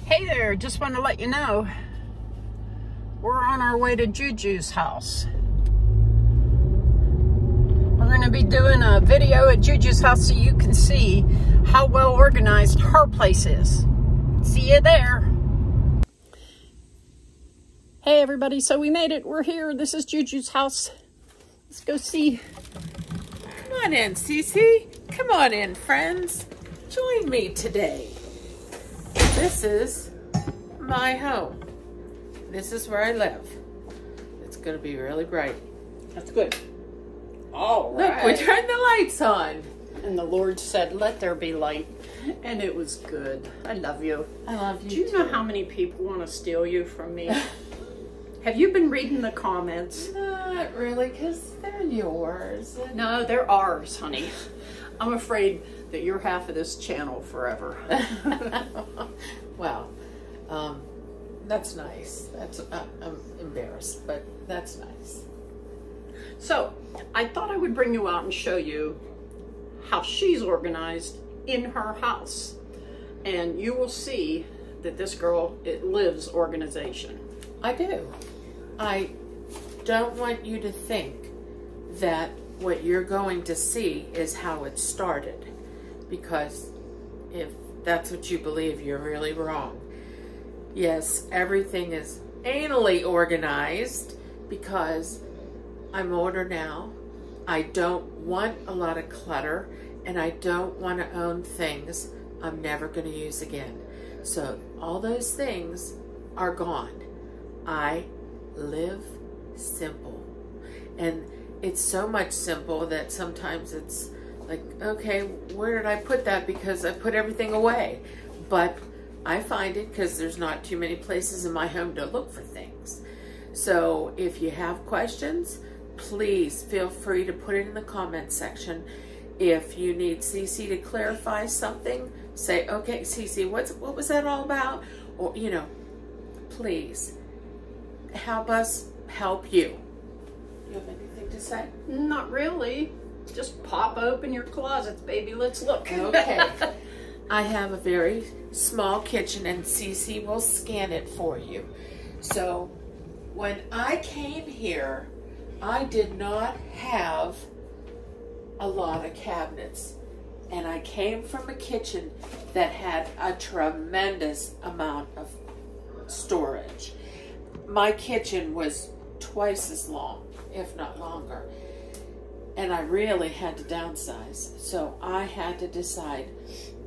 Hey there, just want to let you know we're on our way to Juju's house. We're going to be doing a video at Juju's house so you can see how well organized her place is. See you there. Hey everybody, so we made it. We're here. This is Juju's house. Let's go see. Come on in, Cece. Come on in, friends. Join me today. This is my home. This is where I live. It's going to be really bright. That's good. All right. Look, we turned the lights on. And the Lord said, let there be light. And it was good. I love you. I love you Do you know how many people want to steal you from me? Have you been reading the comments? Not really, because they're yours. No, they're ours, honey. I'm afraid that you're half of this channel forever. Well, that's nice. I'm embarrassed, but that's nice. So, I thought I would bring you out and show you how she's organized in her house. And you will see that this girl, it lives organization. I do. I don't want you to think that what you're going to see is how it started, because if that's what you believe, you're really wrong. Yes, everything is anally organized because I'm older now. I don't want a lot of clutter, and I don't want to own things I'm never going to use again. So all those things are gone. I live simple, and it's so much simple that sometimes it's like, okay, where did I put that? Because I put everything away. But I find it because there's not too many places in my home to look for things. So if you have questions, please feel free to put it in the comment section. If you need Cece to clarify something, say, okay, Cece, what was that all about? Or, you know, please help us help you. You have anything to say? Not really. Just pop open your closets, baby. Let's look. Okay. I have a very small kitchen, and Cece will scan it for you. So when I came here, I did not have a lot of cabinets. And I came from a kitchen that had a tremendous amount of storage. My kitchen was twice as long, if not longer. And I really had to downsize. So I had to decide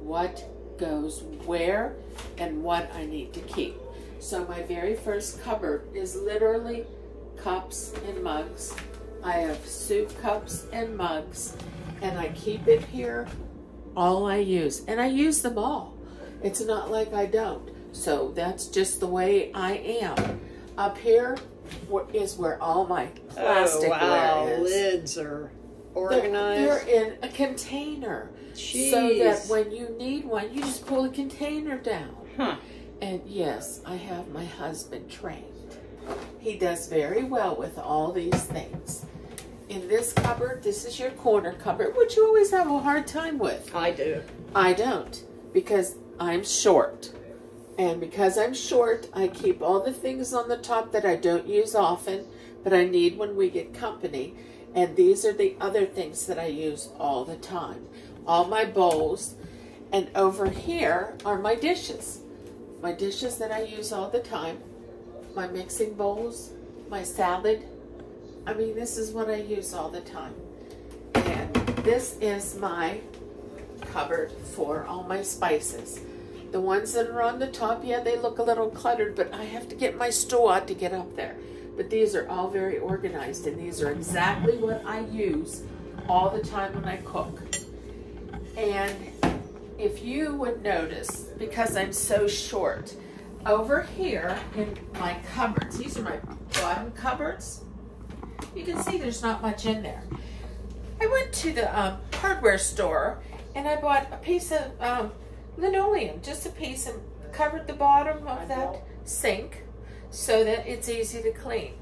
what goes where and what I need to keep. So my very first cupboard is literally cups and mugs. I have soup cups and mugs, and I keep it here, all I use. And I use them all. It's not like I don't. So that's just the way I am. Up here is where all my plasticware is. Lids are organized. They're in a container. Jeez. So that when you need one, you just pull the container down. Huh. And yes, I have my husband trained. He does very well with all these things. In this cupboard, this is your corner cupboard, which you always have a hard time with. I do. I don't, because I'm short. And because I'm short, I keep all the things on the top that I don't use often, but I need when we get company. And these are the other things that I use all the time. All my bowls. And over here are my dishes. My dishes that I use all the time. My mixing bowls, my salad. I mean, this is what I use all the time. And this is my cupboard for all my spices. The ones that are on the top, yeah, they look a little cluttered, but I have to get my stool out to get up there. But these are all very organized, and these are exactly what I use all the time when I cook. And if you would notice, because I'm so short, over here in my cupboards, these are my bottom cupboards, you can see there's not much in there. I went to the hardware store, and I bought a piece of linoleum, just a piece, and covered the bottom of that sink so that it's easy to clean.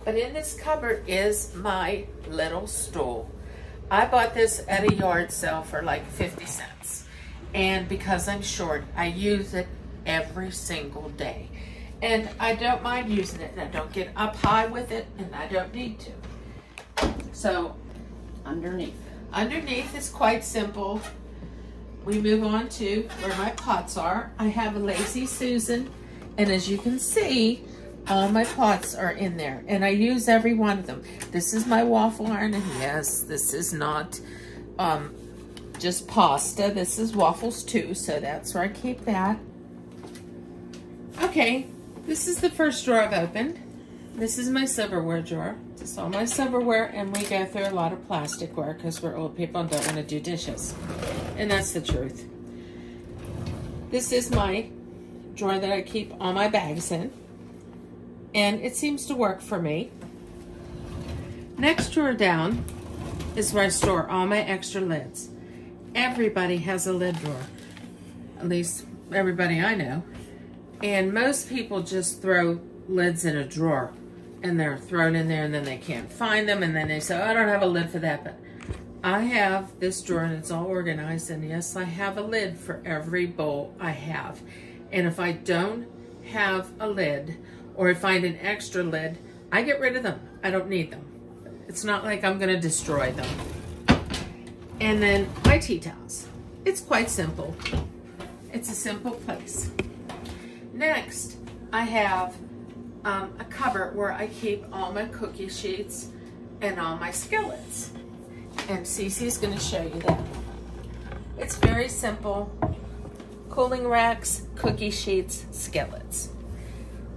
But in this cupboard is my little stool. I bought this at a yard sale for like 50 cents. And because I'm short, I use it every single day. And I don't mind using it, and I don't get up high with it, and I don't need to. So underneath is quite simple. We move on to where my pots are. I have a Lazy Susan, and as you can see, all my pots are in there, and I use every one of them. This is my waffle iron, and yes, this is not just pasta. This is waffles too, so that's where I keep that. Okay, this is the first drawer I've opened. This is my silverware drawer. This is all my silverware, and we go through a lot of plasticware because we're old people and don't want to do dishes. And that's the truth. This is my drawer that I keep all my bags in, and it seems to work for me. Next drawer down is where I store all my extra lids. Everybody has a lid drawer, at least everybody I know. And most people just throw lids in a drawer, and they're thrown in there, and then they can't find them, and then they say, oh, I don't have a lid for that. But I have this drawer, and it's all organized, and yes, I have a lid for every bowl I have. And if I don't have a lid, or I find an extra lid, I get rid of them. I don't need them. It's not like I'm gonna destroy them. And then my tea towels. It's quite simple. It's a simple place. Next, I have a cupboard where I keep all my cookie sheets and all my skillets. And Cece's gonna show you that. It's very simple. Cooling racks, cookie sheets, skillets.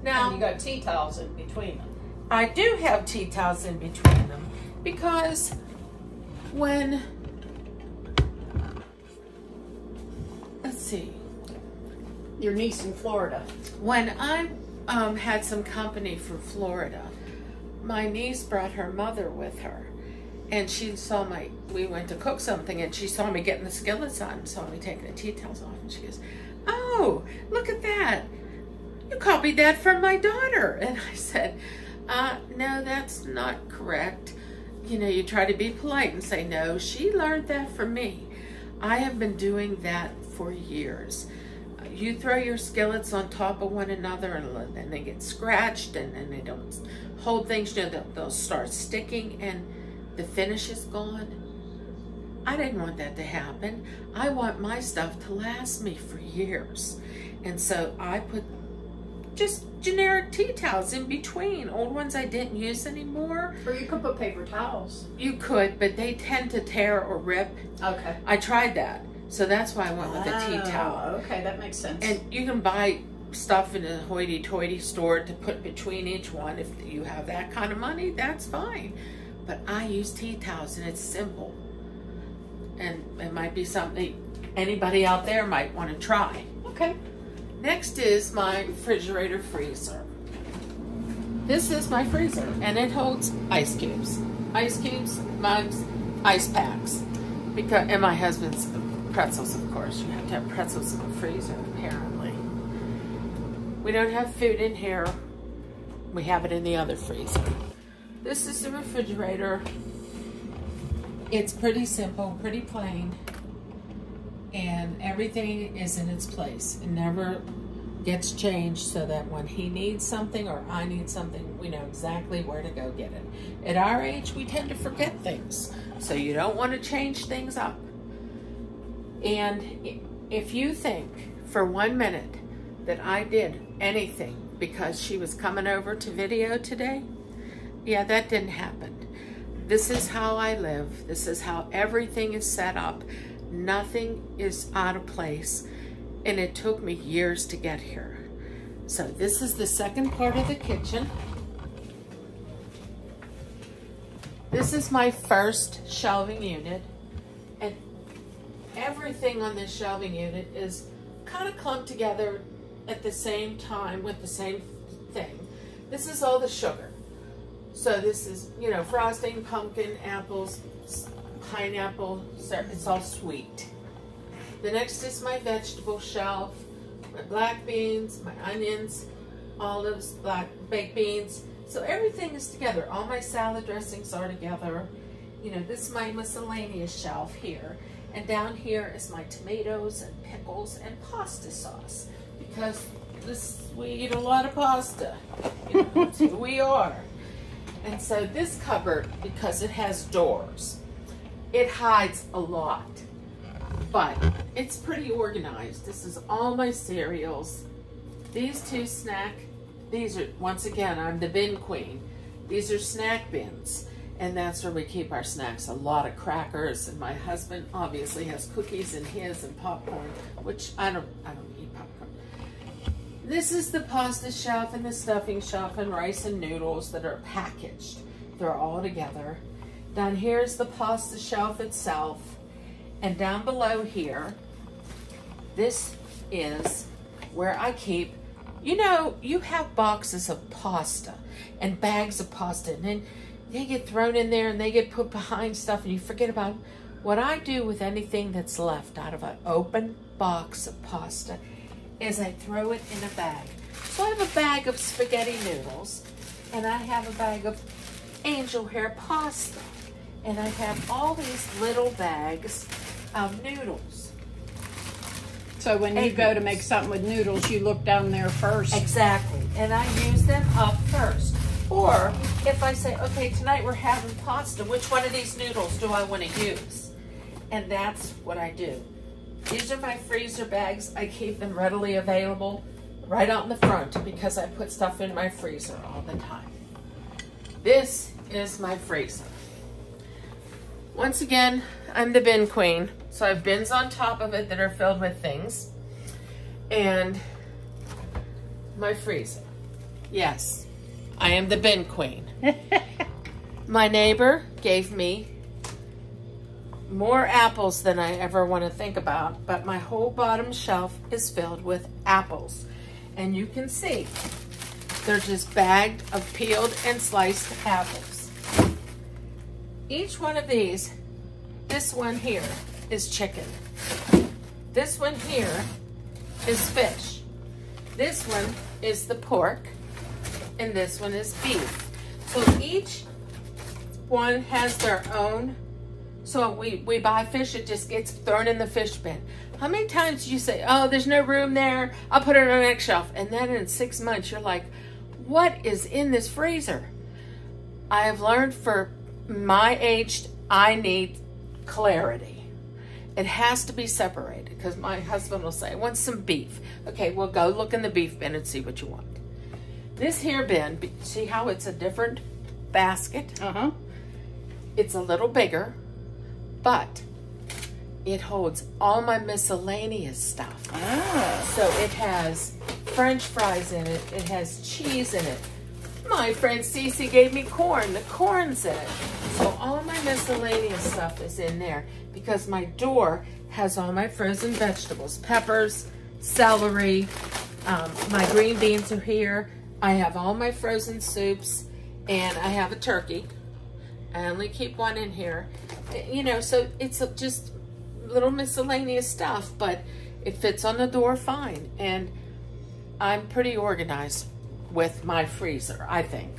Now, and you got tea towels in between them. I do have tea towels in between them because when, let's see. Your niece in Florida. When I had some company from Florida, my niece brought her mother with her, and she saw we went to cook something, and she saw me getting the skillets on, saw me taking the tea towels off, and she goes, oh, look at that. You copied that from my daughter. And I said, no, that's not correct. You know, you try to be polite and say, no, she learned that from me. I have been doing that for years. You throw your skillets on top of one another, and then they get scratched, and they don't hold things, you know, they'll start sticking, and the finish is gone. I didn't want that to happen. I want my stuff to last me for years. And so I put just generic tea towels in between, old ones I didn't use anymore. Or you could put paper towels. You could, but they tend to tear or rip. Okay. I tried that. So that's why I went with the tea towel. Okay, that makes sense. And you can buy stuff in a hoity-toity store to put between each one. If you have that kind of money, that's fine. But I use tea towels, and it's simple. And it might be something anybody out there might want to try. Okay. Next is my refrigerator freezer. This is my freezer, and it holds ice cubes, mugs, ice packs. And my husband's pretzels, of course. You have to have pretzels in the freezer, apparently. We don't have food in here. We have it in the other freezer. This is the refrigerator. It's pretty simple, pretty plain, and everything is in its place. It never gets changed, so that when he needs something or I need something, we know exactly where to go get it. At our age, we tend to forget things, so you don't want to change things up. And if you think for 1 minute that I did anything because she was coming over to video today, yeah, that didn't happen. This is how I live. This is how everything is set up. Nothing is out of place. And it took me years to get here. So this is the second part of the kitchen. This is my first shelving unit. And everything on this shelving unit is kind of clumped together at the same time with the same thing. This is all the sugar. So this is, you know, frosting, pumpkin, apples, pineapple, it's all sweet. The next is my vegetable shelf, my black beans, my onions, olives, black baked beans. So everything is together. All my salad dressings are together. You know, this is my miscellaneous shelf here. And down here is my tomatoes and pickles and pasta sauce. because we eat a lot of pasta. You know, that's who we are. And so this cupboard, because it has doors, it hides a lot, but it's pretty organized. This is all my cereals. These two these are, once again, I'm the bin queen. These are snack bins, and that's where we keep our snacks. A lot of crackers, and my husband obviously has cookies in his and popcorn, which I don't eat popcorn. This is the pasta shelf and the stuffing shelf and rice and noodles that are packaged. They're all together. Down here is the pasta shelf itself, and down below here, this is where I keep, you know, you have boxes of pasta and bags of pasta, and then they get thrown in there and they get put behind stuff and you forget about them. What I do with anything that's left out of an open box of pasta is I throw it in a bag. So I have a bag of spaghetti noodles, and I have a bag of angel hair pasta, and I have all these little bags of noodles. So when you go to make something with noodles, you look down there first. Exactly, and I use them up first. Or if I say, okay, tonight we're having pasta, which one of these noodles do I want to use? And that's what I do. These are my freezer bags. I keep them readily available right out in the front because I put stuff in my freezer all the time. This is my freezer. Once again, I'm the bin queen. So I have bins on top of it that are filled with things. And my freezer. Yes, I am the bin queen. My neighbor gave me more apples than I ever want to think about, but my whole bottom shelf is filled with apples. And you can see, they're just bagged of peeled and sliced apples. Each one of these, this one here is chicken. This one here is fish. This one is the pork, and this one is beef. So each one has their own. So we buy fish, it just gets thrown in the fish bin. How many times do you say, oh, there's no room there, I'll put it on the next shelf. And then in 6 months, you're like, what is in this freezer? I have learned for my age, I need clarity. It has to be separated because my husband will say, I want some beef. Okay, well, go look in the beef bin and see what you want. This here bin, see how it's a different basket? Uh-huh. It's a little bigger, but it holds all my miscellaneous stuff. Ah. So it has French fries in it. It has cheese in it. My friend Cece gave me corn. The corn's in it. So all my miscellaneous stuff is in there because my door has all my frozen vegetables, peppers, celery, my green beans are here. I have all my frozen soups, and I have a turkey. I only keep one in here. You know, so it's just little miscellaneous stuff, but it fits on the door fine. And I'm pretty organized with my freezer, I think.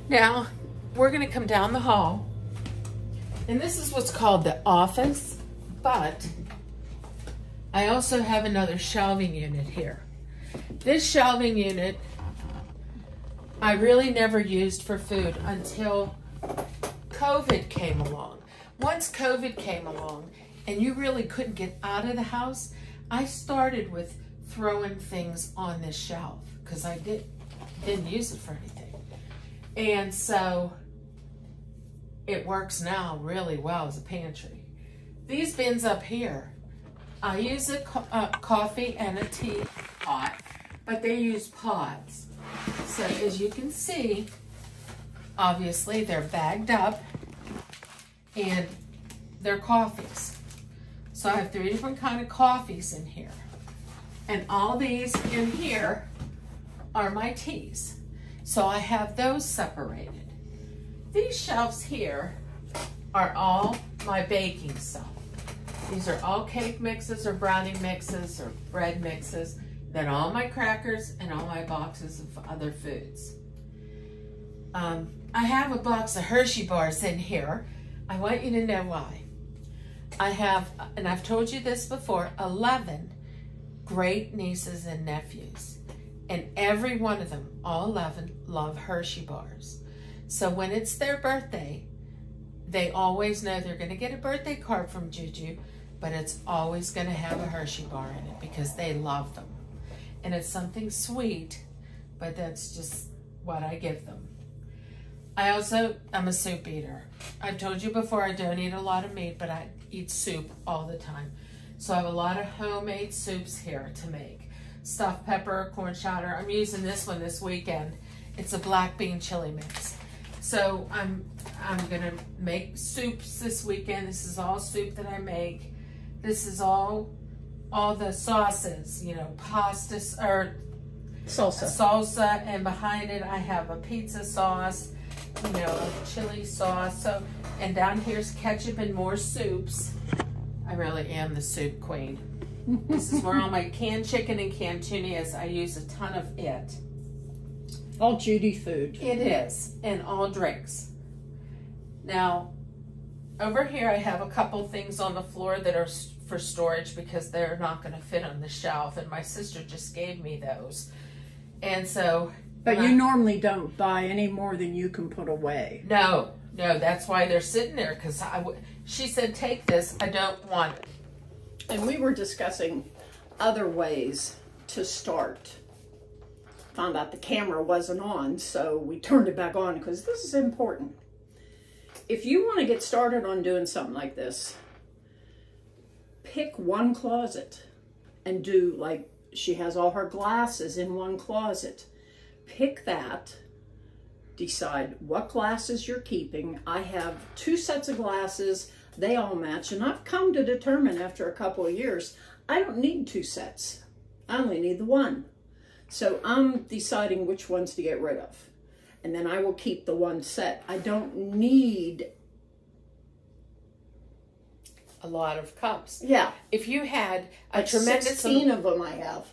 Now, we're gonna come down the hall, and this is what's called the office, but I also have another shelving unit here. This shelving unit, I really never used for food until COVID came along. Once COVID came along and you really couldn't get out of the house, I started with throwing things on this shelf because I didn't use it for anything. And so it works now really well as a pantry. These bins up here, I use a coffee and a tea pot, but they use pods. So as you can see, obviously they're bagged up and they're coffees. So I have 3 different kind of coffees in here. And all these in here are my teas. So I have those separated. These shelves here are all my baking stuff. These are all cake mixes or brownie mixes or bread mixes. Then all my crackers and all my boxes of other foods. I have a box of Hershey bars in here. I want you to know why. I have, and I've told you this before, 11 great nieces and nephews. And every one of them, all 11, love Hershey bars. So when it's their birthday, they always know they're going to get a birthday card from Juju, but it's always going to have a Hershey bar in it because they love them. And it's something sweet, but that's just what I give them. I'm a soup eater. I've told you before, I don't eat a lot of meat, but I eat soup all the time. So I have a lot of homemade soups here to make. Stuffed pepper, corn chowder. I'm using this one this weekend. It's a black bean chili mix. So I'm gonna make soups this weekend. This is all soup that I make. This is all the sauces, you know, pasta or salsa, and behind it I have a pizza sauce, you know, a chili sauce. So, and down here's ketchup and more soups. I really am the soup queen. This is where all my canned chicken and canned tuna is. I use a ton of it. All Judy food. It is, and all drinks. Now, over here I have a couple things on the floor that are for storage because they're not going to fit on the shelf, and my sister just gave me those. And so... But you normally don't buy any more than you can put away. No, that's why they're sitting there, because she said, take this, I don't want it. And we were discussing other ways to start. Found out the camera wasn't on, so we turned it back on because this is important. If you want to get started on doing something like this, pick one closet and do, like, she has all her glasses in one closet. Pick that, decide what glasses you're keeping. I have 2 sets of glasses, they all match, and I've come to determine after a couple of years, I don't need 2 sets. I only need the one. So I'm deciding which ones to get rid of. And then I will keep the one set. I don't need a lot of cups. Yeah. If you had a like tremendous... 16 of them I have.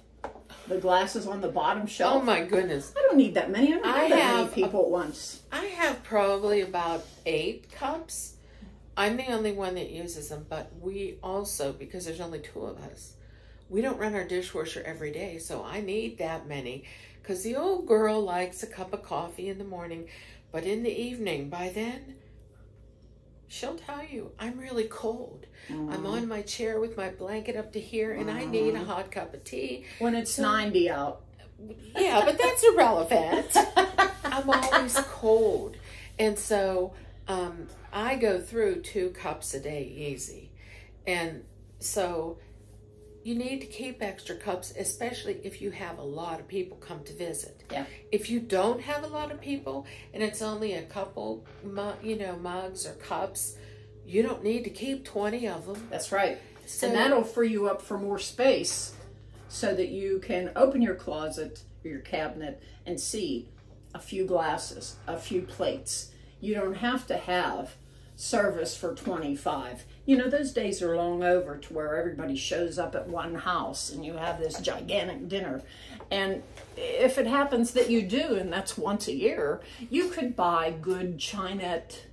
The glasses on the bottom shelf. Oh my goodness. I don't need that many. I don't need that many people at once. I have probably about 8 cups. I'm the only one that uses them, but we also, because there's only 2 of us, we don't run our dishwasher every day, so I need that many. Because the old girl likes a cup of coffee in the morning, but in the evening, by then, she'll tell you, I'm really cold. I'm on my chair with my blanket up to here, and I need a hot cup of tea. When it's 90 out. Yeah, but that's irrelevant. I'm always cold. And so I go through 2 cups a day easy. And so you need to keep extra cups, especially if you have a lot of people come to visit. Yeah. If you don't have a lot of people and it's only a couple, mugs or cups, you don't need to keep 20 of them. That's right. So, and that'll free you up for more space so that you can open your closet or your cabinet and see a few glasses, a few plates. You don't have to have service for 25. You know, those days are long over to where everybody shows up at one house and you have this gigantic dinner. And if it happens that you do, and that's once a year, you could buy good Chinette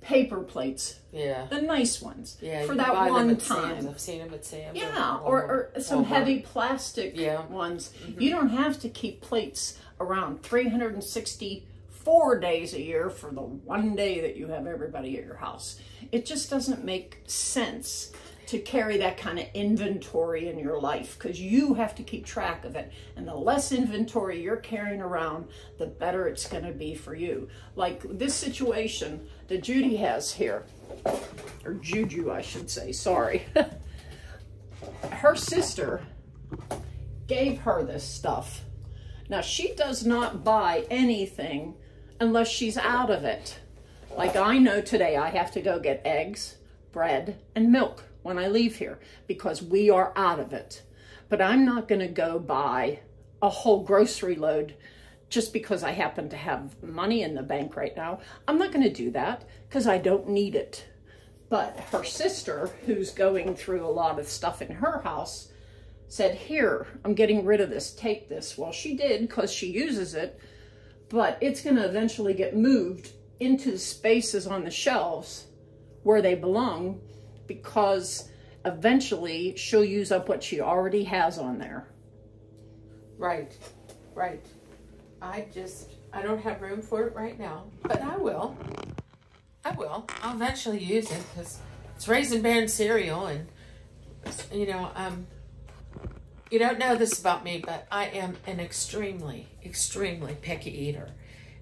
paper plates. Yeah. The nice ones. Yeah, for that one time. Sam's. I've seen them at Sam's. Yeah, or some heavy plastic ones. Mm-hmm. You don't have to keep plates around 364 days a year for the one day that you have everybody at your house. It just doesn't make sense to carry that kind of inventory in your life because you have to keep track of it. And the less inventory you're carrying around, the better it's going to be for you. Like this situation that Judy has here, or Juju, I should say, sorry. Her sister gave her this stuff. Now, she does not buy anything unless she's out of it. Like I know today I have to go get eggs, bread, and milk when I leave here because we are out of it. But I'm not going to go buy a whole grocery load just because I happen to have money in the bank right now. I'm not going to do that because I don't need it. But her sister, who's going through a lot of stuff in her house, said, here, I'm getting rid of this, take this. Well, she did because she uses it, but it's going to eventually get moved into the spaces on the shelves where they belong because eventually she'll use up what she already has on there. Right. I don't have room for it right now, but I will. I'll eventually use it because it's Raisin Bran cereal, and you know, you don't know this about me, but I am an extremely picky eater,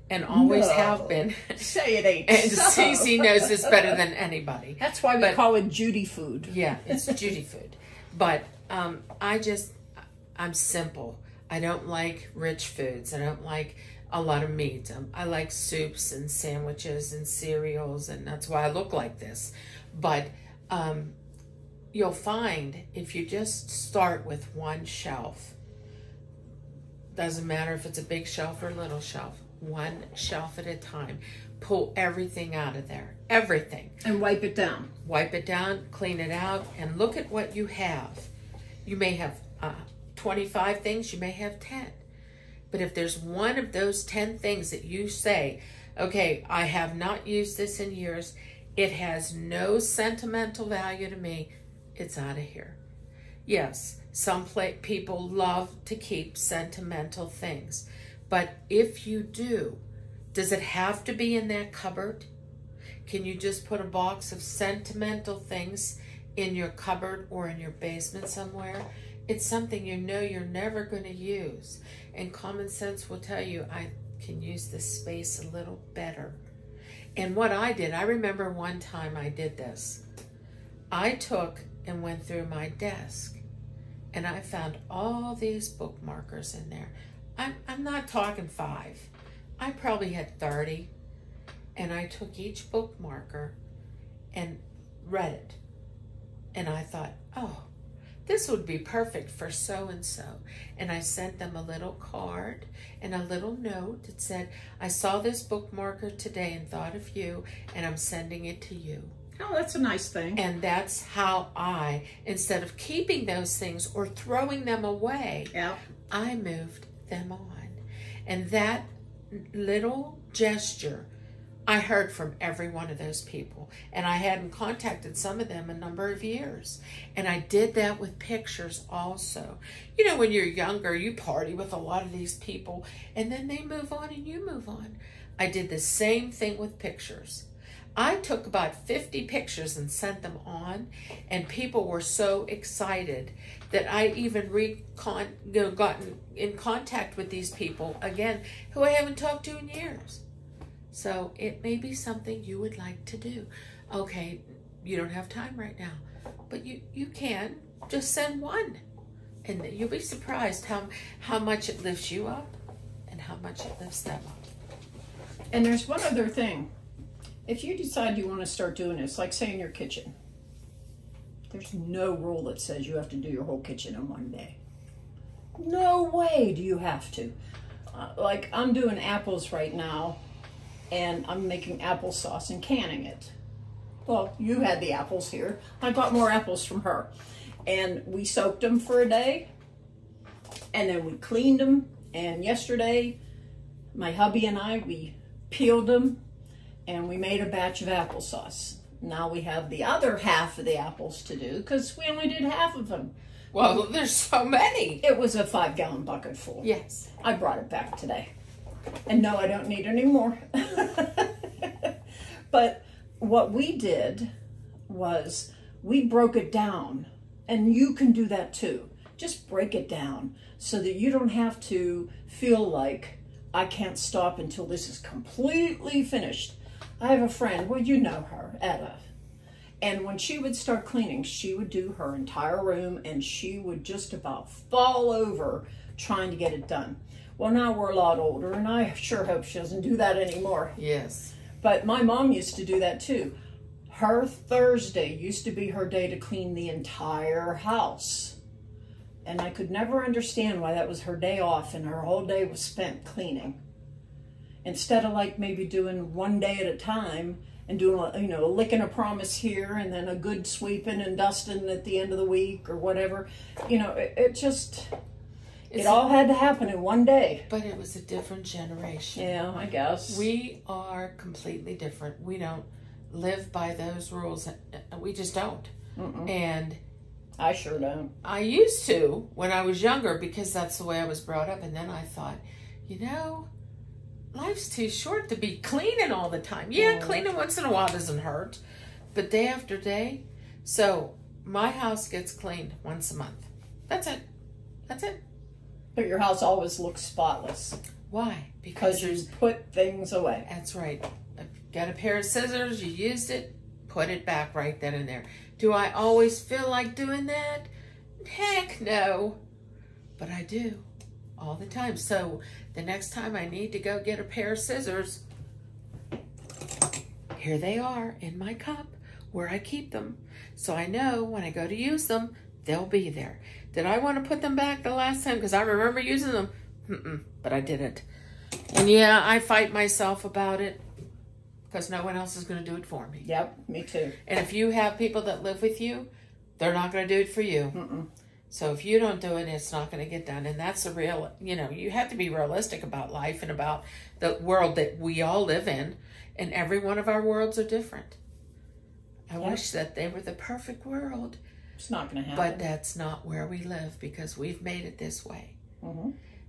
and always have been. Say it ain't And so. Cece knows this better than anybody. That's why we call it Judy food. Yeah, it's Judy food. But I'm simple. I don't like rich foods. I don't like a lot of meat. I like soups and sandwiches and cereals, and that's why I look like this. But you'll find if you just start with one shelf, doesn't matter if it's a big shelf or a little shelf, one shelf at a time, pull everything out of there, everything. And wipe it down. Wipe it down, clean it out, and look at what you have. You may have 25 things, you may have 10. But if there's one of those 10 things that you say, okay, I have not used this in years, it has no sentimental value to me, it's out of here. Yes, some people love to keep sentimental things. But if you do, does it have to be in that cupboard? Can you just put a box of sentimental things in your cupboard or in your basement somewhere? It's something you know you're never going to use. And common sense will tell you, I can use this space a little better. And what I did, I remember one time I did this. I took and went through my desk, and I found all these bookmarkers in there. I'm not talking 5. I probably had 30. And I took each bookmarker and read it. And I thought, oh, this would be perfect for so-and-so. And I sent them a little card and a little note that said, I saw this bookmarker today and thought of you, and I'm sending it to you. Oh, that's a nice thing. And that's how instead of keeping those things or throwing them away, I moved them on. And that little gesture, I heard from every one of those people. And I hadn't contacted some of them a number of years. And I did that with pictures also. You know, when you're younger, you party with a lot of these people, and then they move on and you move on. I did the same thing with pictures. I took about 50 pictures and sent them on, and people were so excited that I even gotten in contact with these people again who I haven't talked to in years. So it may be something you would like to do. Okay, you don't have time right now, but you can just send one, and you'll be surprised how much it lifts you up and how much it lifts them up. And there's one other thing. If you decide you want to start doing this, like say in your kitchen, there's no rule that says you have to do your whole kitchen in one day. No way do you have to. Like I'm doing apples right now, and I'm making applesauce and canning it. Well, you had the apples here. I got more apples from her. And we soaked them for a day, and then we cleaned them. And yesterday, my hubby and I, we peeled them, and we made a batch of applesauce. Now we have the other half of the apples to do because we only did half of them. Well, there's so many. It was a 5-gallon bucket full. Yes. I brought it back today. And no, I don't need any more. But what we did was we broke it down. And you can do that too. Just break it down so that you don't have to feel like I can't stop until this is completely finished. I have a friend, well, you know her, Etta. And when she would start cleaning, she would do her entire room, and she would just about fall over trying to get it done. Well, now we're a lot older, and I sure hope she doesn't do that anymore. Yes. But my mom used to do that too. Her Thursday used to be her day to clean the entire house. And I could never understand why that was her day off and her whole day was spent cleaning. Instead of like maybe doing one day at a time and doing, you know, licking a promise here and then a good sweeping and dusting at the end of the week or whatever. You know, it all had to happen in one day. But it was a different generation. Yeah, I guess. We are completely different. We don't live by those rules. We just don't. And I sure don't. I used to when I was younger because that's the way I was brought up. And then I thought, you know, life's too short to be cleaning all the time. Yeah, cleaning once in a while doesn't hurt, but day after day. So my house gets cleaned once a month. That's it. That's it. But your house always looks spotless. Why? Because you put things away. That's right. I've got a pair of scissors, you used it, put it back right then and there. Do I always feel like doing that? Heck no. But I do all the time. So the next time I need to go get a pair of scissors, here they are in my cup where I keep them. So I know when I go to use them, they'll be there. Did I want to put them back the last time? Because I remember using them. But I didn't. And yeah, I fight myself about it because no one else is going to do it for me. Yep, me too. And if you have people that live with you, they're not going to do it for you. So if you don't do it, it's not going to get done. And that's a real, you know, you have to be realistic about life and about the world that we all live in. And every one of our worlds are different. I wish that they were the perfect world. It's not going to happen. But that's not where we live because we've made it this way.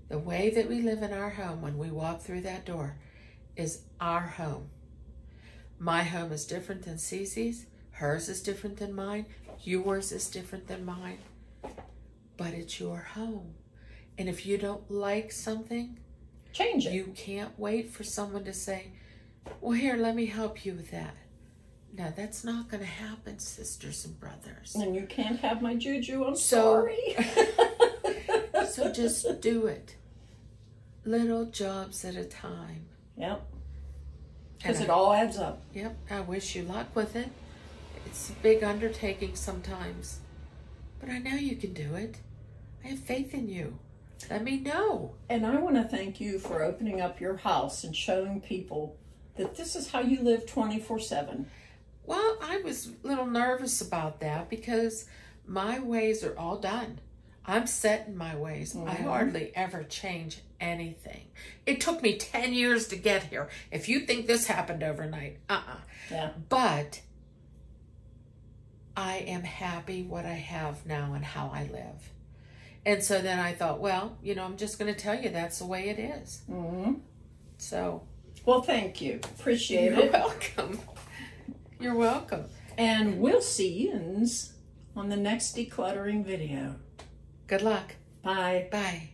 The way that we live in our home when we walk through that door is our home. My home is different than Cece's. Hers is different than mine. Yours is different than mine. But it's your home. And if you don't like something, change it. You can't wait for someone to say, well, here, let me help you with that. No, that's not going to happen, sisters and brothers. And you can't have my Juju. I'm sorry. So just do it. Little jobs at a time. Yep. Because it all adds up. Yep. I wish you luck with it. It's a big undertaking sometimes. But I know you can do it. I have faith in you. Let me know. And I want to thank you for opening up your house and showing people that this is how you live 24/7. Well, I was a little nervous about that because my ways are all done. I'm set in my ways. I hardly ever change anything. It took me 10 years to get here. If you think this happened overnight, Yeah. But I am happy what I have now and how I live. And so then I thought, well, you know, I'm just going to tell you that's the way it is. So. Well, thank you. Appreciate it. You're welcome. You're welcome. And we'll see you on the next decluttering video. Good luck. Bye. Bye.